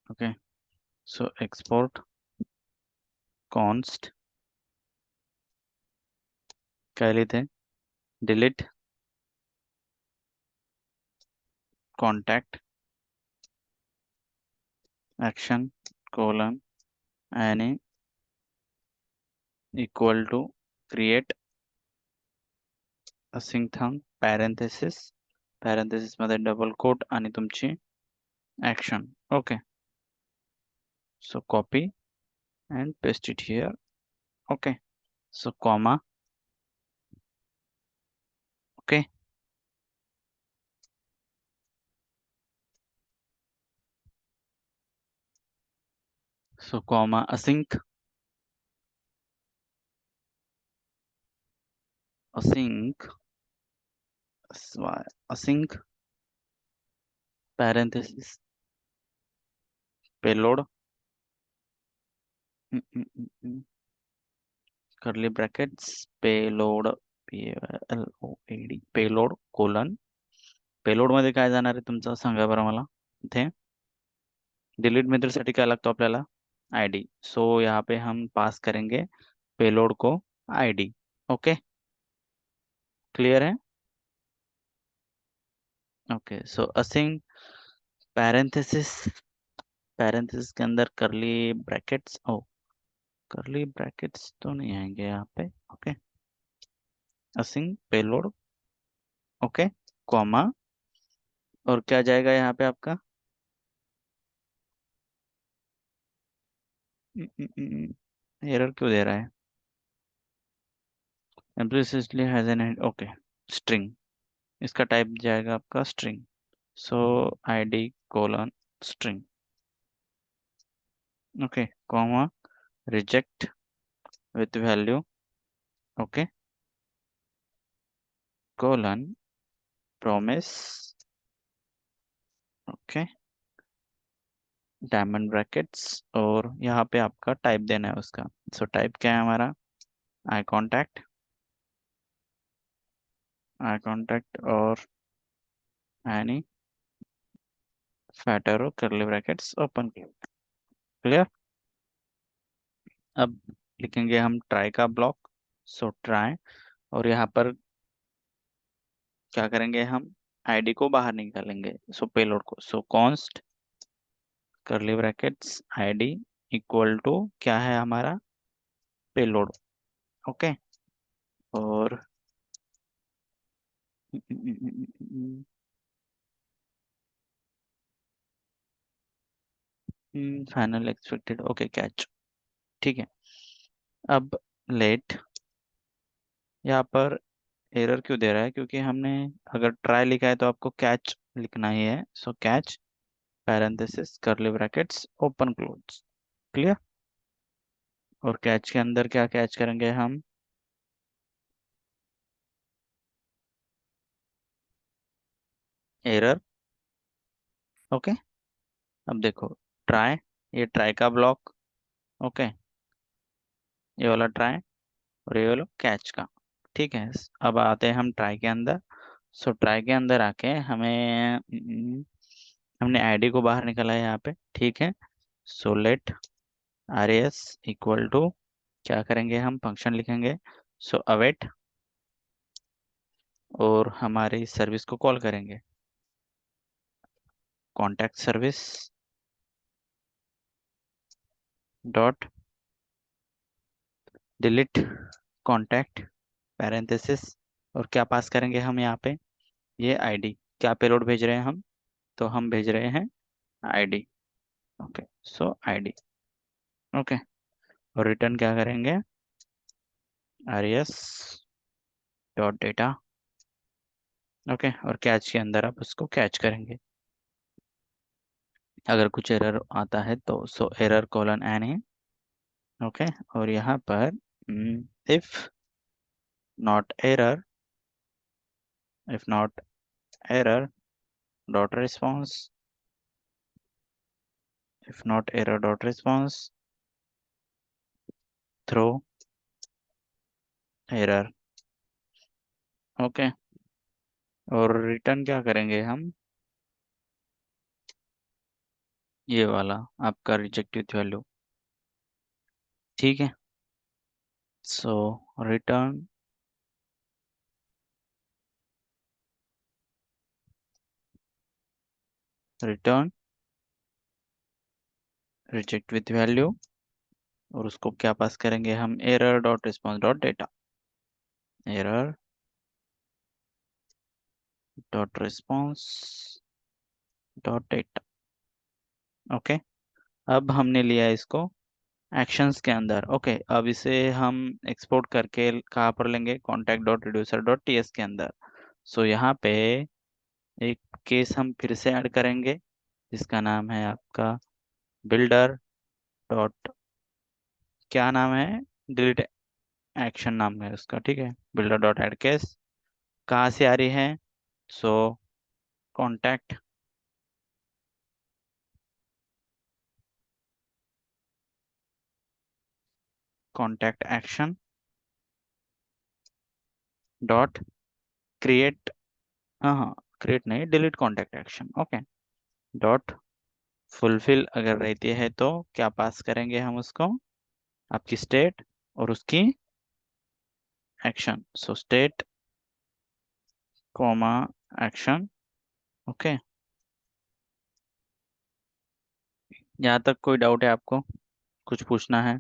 Okay, so export const क्या लेते हैं, delete contact action colon any equal to create सिंगथंग पॅरेंथेसिस पॅरेंथेसिस मध्ये डबल कोट आणि तुमची action. Okay, so copy and paste it here. Okay, so comma. Okay, so comma async async async parenthesis payload curly brackets payload payload payload colon. Payload मध्ये काय जाणार आहे तुमचं सांगा बरं मला. इथे डिलीट मेथड साठी क्या लगता है आपल्याला, आईडी. सो यहाँ पे हम पास करेंगे पेलोड को आईडी. ओके, क्लियर है. ओके, सो असिंग पैरेंथेसिस पैरेंथेसिस के अंदर करली ब्रैकेट्स. ओ, करली ब्रैकेट्स तो नहीं आएंगे यहाँ पे. Okay, using payload. Okay, comma. और क्या जाएगा यहाँ पे आपका, एरर क्यों दे रहा है, implicitly has an okay, string. इसका टाइप जाएगा आपका string. So ID colon string. Okay, comma reject with value. Okay, colon promise. Okay, diamond brackets. और यहाँ पे आपका टाइप देना है उसका. सो टाइप क्या है हमारा, आई कॉन्टैक्ट और एनी फैट एरो करली ब्रैकेट्स ओपन. क्लियर. अब लिखेंगे हम ट्राई का ब्लॉक. So try. और यहाँ पर क्या करेंगे हम, आईडी को बाहर निकालेंगे, सो पेलोड को. So const curly brackets ID equal to क्या है हमारा, पेलोड. ओके, और फाइनल एक्सपेक्टेड. Okay, catch. ठीक है. अब लेट. यहाँ पर एरर क्यों दे रहा है, क्योंकि हमने अगर ट्राई लिखा है तो आपको कैच लिखना ही है. सो catch parenthesis curly brackets open close. Clear. और कैच के अंदर क्या कैच करेंगे हम, एरर. ओके, अब देखो ट्राई, ये ट्राई का ब्लॉक. ओके, ये वाला ट्राई और ये वाला कैच का. ठीक है, अब आते हैं हम ट्राई के अंदर. सो ट्राई के अंदर आके हमें हमने आईडी को बाहर निकाला है यहाँ पे. ठीक है, so let R S equal to क्या करेंगे हम, फंक्शन लिखेंगे. So await. और हमारी सर्विस को कॉल करेंगे, contact service dot delete contact parenthesis. और क्या पास करेंगे हम यहाँ पे, ये आईडी. क्या पेलोड भेज रहे हैं हम, तो हम भेज रहे हैं आईडी. ओके, सो आईडी. ओके, और रिटर्न क्या करेंगे, R S dot data. Okay, और कैच के अंदर आप उसको कैच करेंगे. अगर कुछ एरर आता है तो सो एरर कोलन एन है. ओके, और यहाँ पर if not error, if not error dot response, if not error dot response throw error. Okay, और रिटर्न क्या करेंगे हम, ये वाला आपका रिजेक्ट विथ वैल्यू। ठीक है, so return return reject with value, और उसको क्या पास करेंगे हम, error dot response dot data, error dot response dot data. Okay, अब हमने लिया इसको एक्शंस के अंदर। ओके, अब इसे हम एक्सपोर्ट करके कहाँ पर लेंगे, contact dot reducer dot TS के अंदर। सो यहाँ पे एक केस हम फिर से ऐड करेंगे, जिसका नाम है आपका बिल्डर डॉट, क्या नाम है, डिलीट एक्शन नाम है उसका। ठीक है, बिल्डर डॉट एड केस कहाँ से आ रही है, so contact contact action dot create, हाँ हाँ, क्रिएट नहीं, delete contact action. Okay, dot fulfil अगर रहती है तो क्या पास करेंगे हम उसको, आपकी स्टेट और उसकी एक्शन। सो स्टेट कॉमा एक्शन। ओके, यहाँ तक कोई डाउट है आपको, कुछ पूछना है?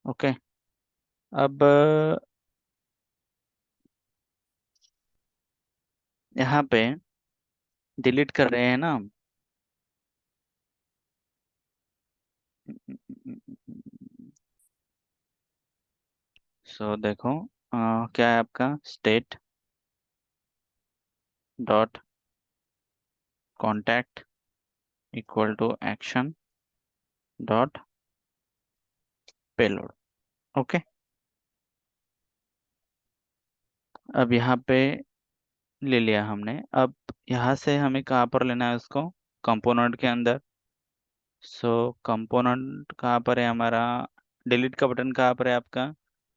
ओके, अब यहाँ पे डिलीट कर रहे हैं ना हम। सो देखो, क्या है आपका state dot contact equal to action dot payload. Okay, अब यहाँ पे ले लिया हमने। अब यहाँ से हमें कहाँ पर लेना है उसको, कंपोनेंट के अंदर। सो कंपोनेंट कहाँ पर है हमारा, डिलीट का बटन कहाँ पर है आपका,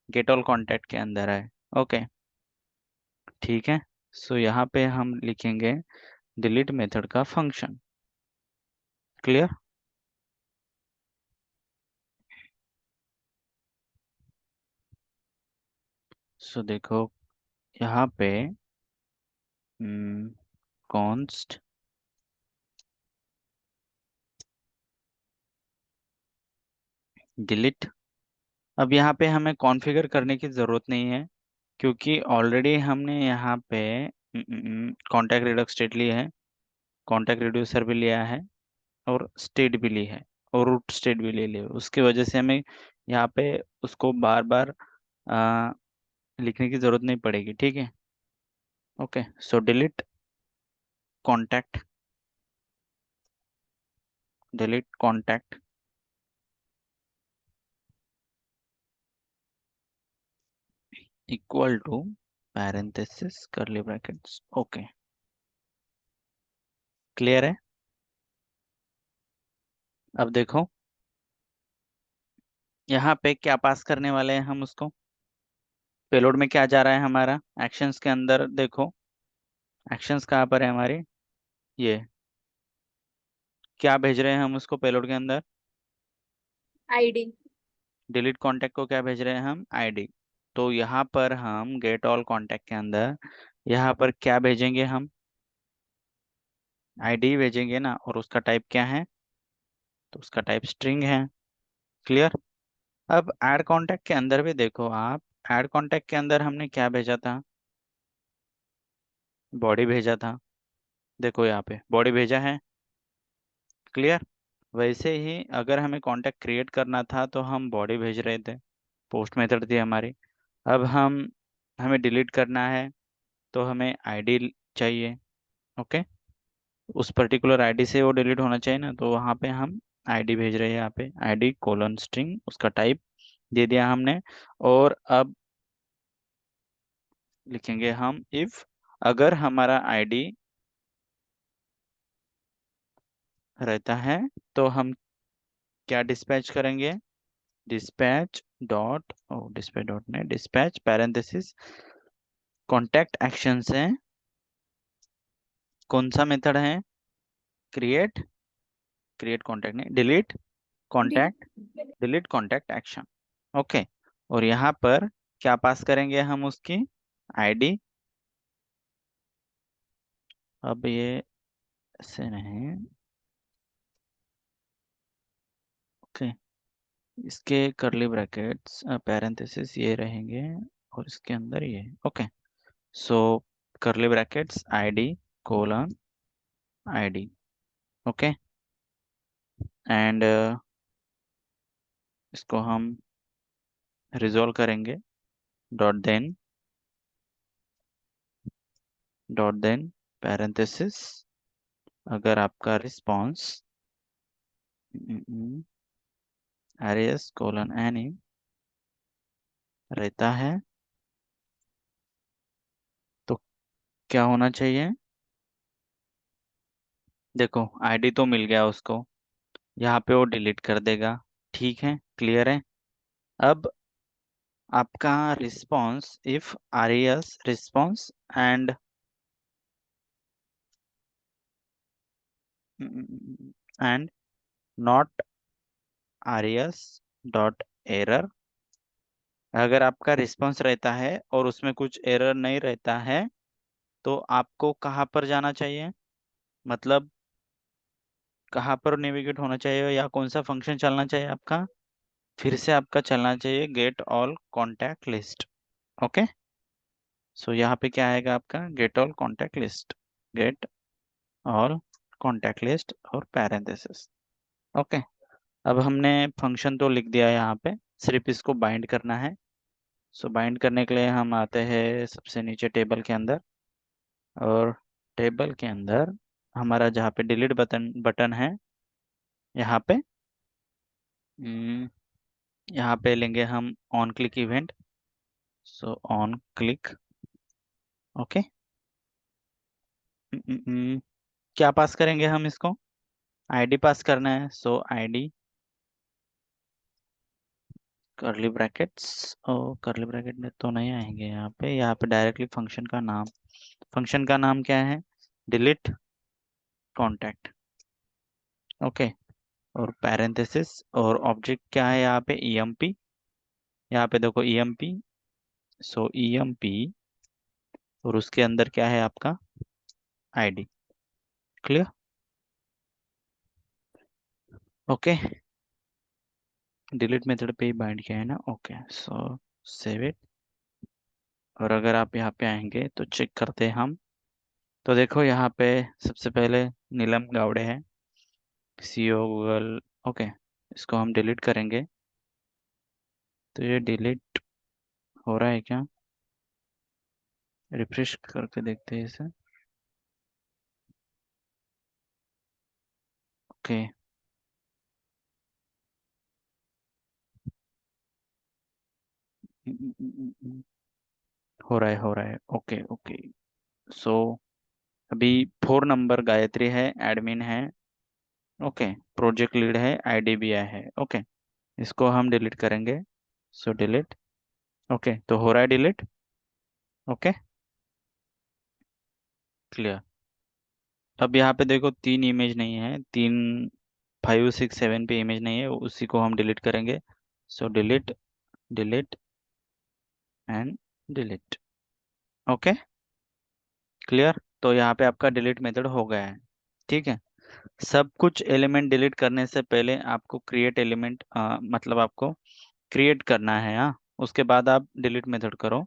गेट ऑल कॉन्टैक्ट के अंदर है। ओके, ठीक है, सो यहाँ पे हम लिखेंगे डिलीट मेथड का फंक्शन। क्लियर? सो देखो यहाँ पे कॉन्स्ट डिलीट। अब यहाँ पे हमें कॉन्फ़िगर करने की ज़रूरत नहीं है, क्योंकि ऑलरेडी हमने यहाँ पे कॉन्टैक्ट रिडक्स स्टेट ली है, कॉन्टैक्ट रिड्यूसर भी लिया है, और स्टेट भी ली है, और रूट स्टेट भी ले लिया। उसकी वजह से हमें यहाँ पे उसको बार बार लिखने की ज़रूरत नहीं पड़ेगी। ठीक है, okay, so delete contact, delete contact equal to parenthesis curly brackets. Okay, clear है? अब देखो यहाँ पे क्या पास करने वाले हैं हम उसको, पेलोड में क्या जा रहा है हमारा, एक्शंस के अंदर देखो, एक्शंस कहाँ पर है हमारे, ये क्या भेज रहे हैं हम उसको पेलोड के अंदर, आईडी। डिलीट कॉन्टैक्ट को क्या भेज रहे हैं हम, आईडी। तो यहाँ पर हम गेट ऑल कॉन्टैक्ट के अंदर यहाँ पर क्या भेजेंगे हम, आईडी भेजेंगे ना, और उसका टाइप क्या है, तो उसका टाइप स्ट्रिंग है। क्लियर? अब ऐड कॉन्टैक्ट के अंदर भी देखो आप, ऐड कॉन्टैक्ट के अंदर हमने क्या भेजा था, बॉडी भेजा था। देखो यहाँ पे बॉडी भेजा है। क्लियर? वैसे ही अगर हमें कांटेक्ट क्रिएट करना था तो हम बॉडी भेज रहे थे, पोस्ट मेथड थी हमारी। अब हम हमें डिलीट करना है तो हमें आईडी चाहिए। ओके, उस पर्टिकुलर आईडी से वो डिलीट होना चाहिए ना, तो वहाँ पे हम आईडी भेज रहे हैं, यहाँ पे आईडी कोलन स्ट्रिंग उसका टाइप दे दिया हमने। और अब लिखेंगे हम इफ, अगर हमारा आईडी रहता है तो हम क्या डिस्पैच करेंगे, डिस्पैच डॉट, ओ डिस्पैच डॉट ने, डिस्पैच पैरेंथेसिस कॉन्टैक्ट एक्शन से कौन सा मेथड है, क्रिएट क्रिएट कॉन्टैक्ट नहीं, delete contact, delete contact action. Okay, और यहाँ पर क्या पास करेंगे हम उसकी आईडी। अब ये ऐसे नहीं, ओके, इसके करली ब्रैकेट्स पैरेंथेसिस ये रहेंगे और इसके अंदर ये। ओके, सो करली brackets ID colon ID. Okay, and इसको हम रिजॉल्व करेंगे, डॉट देन पैरेंथेसिस, अगर आपका रिस्पॉन्स एरियस कोलन एनी रहता है तो क्या होना चाहिए। देखो आईडी तो मिल गया उसको, यहाँ पे वो डिलीट कर देगा। ठीक है, क्लियर है। अब आपका रिस्पॉन्स इफ आरियस रिस्पॉन्स एंड एंड नॉट आरियस डॉट एरर, अगर आपका रिस्पॉन्स रहता है और उसमें कुछ एरर नहीं रहता है तो आपको कहाँ पर जाना चाहिए, मतलब कहाँ पर नेविगेट होना चाहिए या कौन सा फंक्शन चलना चाहिए आपका। फिर से आपका चलना चाहिए get all contact list. Okay, so यहाँ पे क्या आएगा आपका get all contact list, get all contact list और पैरेंथेसिस। ओके, अब हमने फंक्शन तो लिख दिया है यहाँ पे, सिर्फ इसको बाइंड करना है। सो बाइंड करने के लिए हम आते हैं सबसे नीचे टेबल के अंदर, और टेबल के अंदर हमारा जहाँ पे डिलीट बटन बटन है, यहाँ पे हम्म, यहाँ पे लेंगे हम on click event. So on click, okay, क्या पास करेंगे हम इसको, आईडी पास करना है। सो आईडी करली ब्रैकेट्स, ओ करली ब्रैकेट में तो नहीं आएंगे यहाँ पे डायरेक्टली फंक्शन का नाम, फंक्शन का नाम क्या है, डिलीट कॉन्टैक्ट। ओके, और पैरेंथेसिस और ऑब्जेक्ट क्या है यहाँ पे ईएमपी, यहाँ पे देखो ईएमपी, सो ईएमपी और उसके अंदर क्या है आपका ID. Clear, okay, delete method पे ही बाइंड किया है ना। ओके, सो सेव इट, और अगर आप यहाँ पे आएंगे तो चेक करते हैं हम, तो देखो यहाँ पे सबसे पहले नीलम गावड़े है, सीओ गूगल। ओके, इसको हम डिलीट करेंगे, तो ये डिलीट हो रहा है क्या, रिफ्रेश करके देखते हैं इसे। ओके, हो रहा है, ओके ओके। सो अभी 4 नंबर गायत्री है, एडमिन है, ओके, प्रोजेक्ट लीड है, आईडी भी है। ओके, इसको हम डिलीट करेंगे। सो डिलीट, ओके, तो हो रहा है डिलीट। Okay, clear. अब यहाँ पे देखो 3 इमेज नहीं है, 5 6 7 पे इमेज नहीं है, उसी को हम डिलीट करेंगे। So delete, delete and delete. Okay, clear, तो यहाँ पे आपका डिलीट मेथड हो गया है। ठीक है, सब कुछ एलिमेंट डिलीट करने से पहले आपको क्रिएट एलिमेंट मतलब आपको क्रिएट करना है, हाँ, उसके बाद आप डिलीट मेथड करो।